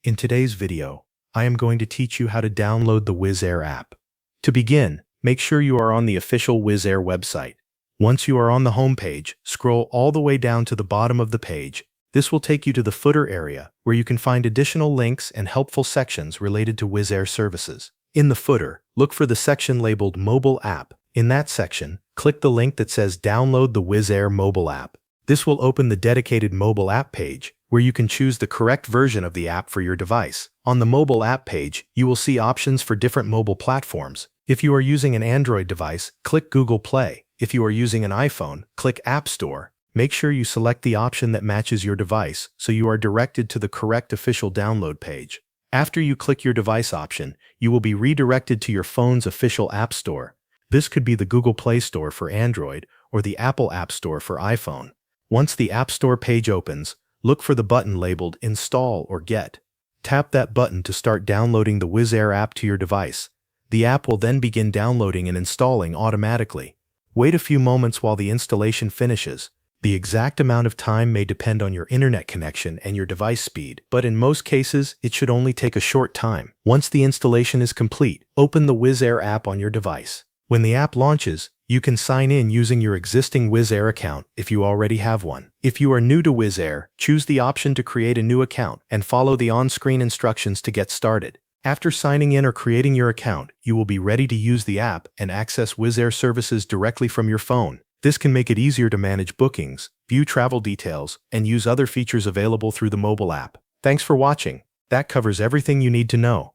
In today's video, I am going to teach you how to download the Wizz Air app. To begin, make sure you are on the official Wizz Air website. Once you are on the home page, scroll all the way down to the bottom of the page. This will take you to the footer area, where you can find additional links and helpful sections related to Wizz Air services. In the footer, look for the section labeled Mobile App. In that section, click the link that says Download the Wizz Air mobile app. This will open the dedicated mobile app page, where you can choose the correct version of the app for your device. On the mobile app page, you will see options for different mobile platforms. If you are using an Android device, click Google Play. If you are using an iPhone, click App Store. Make sure you select the option that matches your device so you are directed to the correct official download page. After you click your device option, you will be redirected to your phone's official App Store. This could be the Google Play Store for Android or the Apple App Store for iPhone. Once the App Store page opens, look for the button labeled Install or Get. Tap that button to start downloading the Wizz Air app to your device. The app will then begin downloading and installing automatically. Wait a few moments while the installation finishes. The exact amount of time may depend on your internet connection and your device speed, but in most cases, it should only take a short time. Once the installation is complete, open the Wizz Air app on your device. When the app launches, you can sign in using your existing Wizz Air account if you already have one. If you are new to Wizz Air, choose the option to create a new account and follow the on-screen instructions to get started. After signing in or creating your account, you will be ready to use the app and access Wizz Air services directly from your phone. This can make it easier to manage bookings, view travel details, and use other features available through the mobile app. Thanks for watching. That covers everything you need to know.